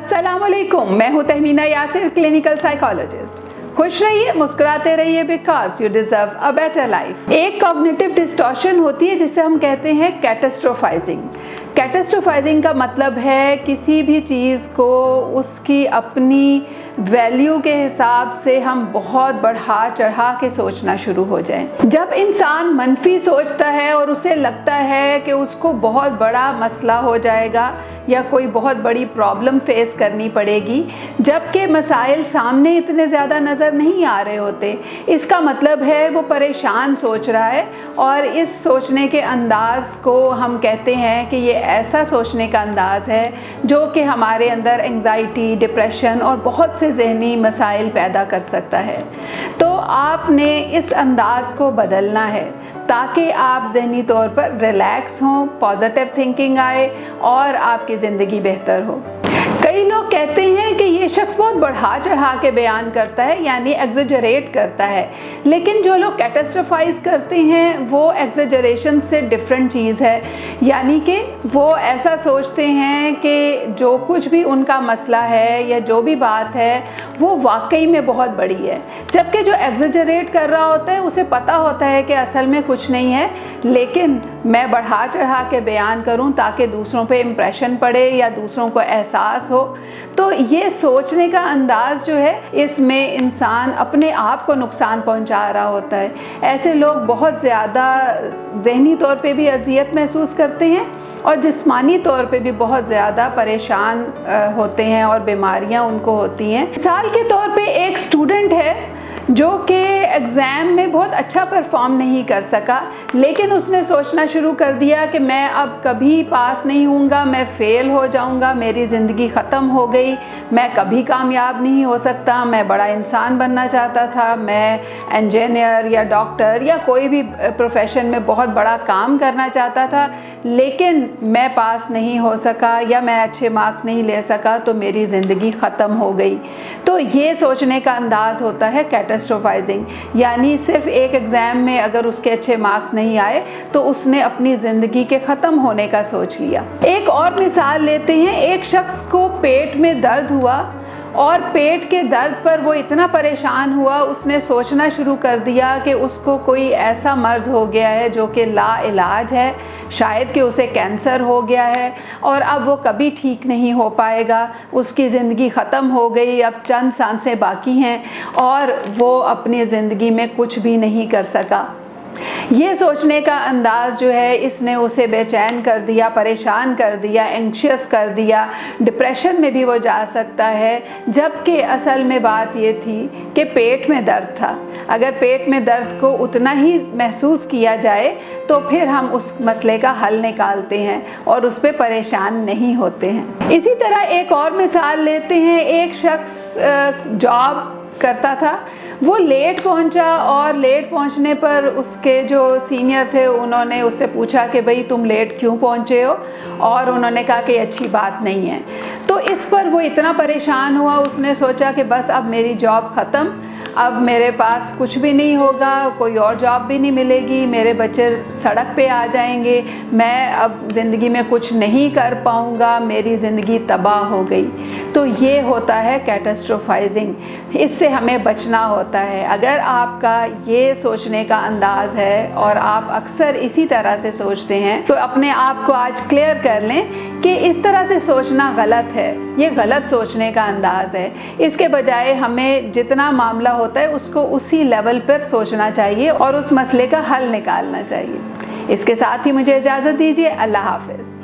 अस्सलाम वालेकुम, मैं हूँ तहमीना यासिर, क्लिनिकल साइकोलॉजिस्ट। खुश रहिए, मुस्कुराते रहिए, because you deserve a better life. एक कॉग्निटिव डिस्टॉर्शन होती है जिसे हम कहते हैं कैटास्ट्रोफाइजिंग। कैटास्ट्रोफाइजिंग का मतलब है किसी भी चीज़ को उसकी अपनी वैल्यू के हिसाब से हम बहुत बढ़ा चढ़ा के सोचना शुरू हो जाएं। जब इंसान मनफी सोचता है और उसे लगता है कि उसको बहुत बड़ा मसला हो जाएगा या कोई बहुत बड़ी प्रॉब्लम फेस करनी पड़ेगी, जबकि मसाइल सामने इतने ज़्यादा नज़र नहीं आ रहे होते, इसका मतलब है वो परेशान सोच रहा है। और इस सोचने के अंदाज़ को हम कहते हैं कि ये ऐसा सोचने का अंदाज़ है जो कि हमारे अंदर एंग्जाइटी, डिप्रेशन और बहुत से ज़हनी मसाइल पैदा कर सकता है। तो आपने इस अंदाज़ को बदलना है ताकि आप ज़हनी तौर पर रिलैक्स हों, पॉजिटिव थिंकिंग आए और आपकी ज़िंदगी बेहतर हो। कई लोग कहते हैं कि ये शख्स बहुत बढ़ा चढ़ा के बयान करता है, यानी एग्जेजरेट करता है। लेकिन जो लोग कैटास्ट्रोफाइज करते हैं वो एग्जेजरेशन से डिफरेंट चीज़ है, यानी कि वो ऐसा सोचते हैं कि जो कुछ भी उनका मसला है या जो भी बात है वो वाकई में बहुत बड़ी है, जबकि जो एग्जेजरेट कर रहा होता है उसे पता होता है कि असल में कुछ नहीं है, लेकिन मैं बढ़ा चढ़ा के बयान करूं ताकि दूसरों पे इम्प्रेशन पड़े या दूसरों को एहसास हो। तो ये सोचने का अंदाज़ जो है, इसमें इंसान अपने आप को नुकसान पहुंचा रहा होता है। ऐसे लोग बहुत ज़्यादा ज़हनी तौर पे भी अज़ियत महसूस करते हैं और जिस्मानी तौर पे भी बहुत ज़्यादा परेशान होते हैं और बीमारियां उनको होती हैं। मिसाल के तौर पे एक स्टूडेंट है जो कि एग्ज़ाम में बहुत अच्छा परफॉर्म नहीं कर सका, लेकिन उसने सोचना शुरू कर दिया कि मैं अब कभी पास नहीं होऊंगा, मैं फ़ेल हो जाऊंगा, मेरी ज़िंदगी ख़त्म हो गई, मैं कभी कामयाब नहीं हो सकता। मैं बड़ा इंसान बनना चाहता था, मैं इंजीनियर या डॉक्टर या कोई भी प्रोफेशन में बहुत बड़ा काम करना चाहता था, लेकिन मैं पास नहीं हो सका या मैं अच्छे मार्क्स नहीं ले सका, तो मेरी ज़िंदगी ख़त्म हो गई। तो ये सोचने का अंदाज़ होता है कैटास्ट्रोफाइजिंग, यानी सिर्फ एक एग्ज़ाम में अगर उसके अच्छे मार्क्स नहीं आए तो उसने अपनी ज़िंदगी के ख़त्म होने का सोच लिया। एक और मिसाल लेते हैं। एक शख्स को पेट में दर्द हुआ और पेट के दर्द पर वो इतना परेशान हुआ, उसने सोचना शुरू कर दिया कि उसको कोई ऐसा मर्ज़ हो गया है जो कि ला इलाज है, शायद कि उसे कैंसर हो गया है और अब वो कभी ठीक नहीं हो पाएगा, उसकी ज़िंदगी ख़त्म हो गई, अब चंद सांसें बाकी हैं और वो अपनी ज़िंदगी में कुछ भी नहीं कर सका। ये सोचने का अंदाज़ जो है, इसने उसे बेचैन कर दिया, परेशान कर दिया, एंग्शियस कर दिया, डिप्रेशन में भी वो जा सकता है। जबकि असल में बात ये थी कि पेट में दर्द था। अगर पेट में दर्द को उतना ही महसूस किया जाए तो फिर हम उस मसले का हल निकालते हैं और उस पर परेशान नहीं होते हैं। इसी तरह एक और मिसाल लेते हैं। एक शख्स जॉब करता था, वो लेट पहुंचा और लेट पहुंचने पर उसके जो सीनियर थे उन्होंने उससे पूछा कि भाई तुम लेट क्यों पहुंचे हो, और उन्होंने कहा कि अच्छी बात नहीं है। तो इस पर वो इतना परेशान हुआ, उसने सोचा कि बस अब मेरी जॉब ख़त्म, अब मेरे पास कुछ भी नहीं होगा, कोई और जॉब भी नहीं मिलेगी, मेरे बच्चे सड़क पे आ जाएंगे, मैं अब ज़िंदगी में कुछ नहीं कर पाऊँगा, मेरी ज़िंदगी तबाह हो गई। तो ये होता है कैटास्ट्रोफाइजिंग। इससे हमें बचना होता है। अगर आपका ये सोचने का अंदाज़ है और आप अक्सर इसी तरह से सोचते हैं तो अपने आप को आज क्लियर कर लें कि इस तरह से सोचना गलत है, ये गलत सोचने का अंदाज़ है। इसके बजाय हमें जितना मामला होता है उसको उसी लेवल पर सोचना चाहिए और उस मसले का हल निकालना चाहिए। इसके साथ ही मुझे इजाज़त दीजिए। अल्लाह हाफ़िज़।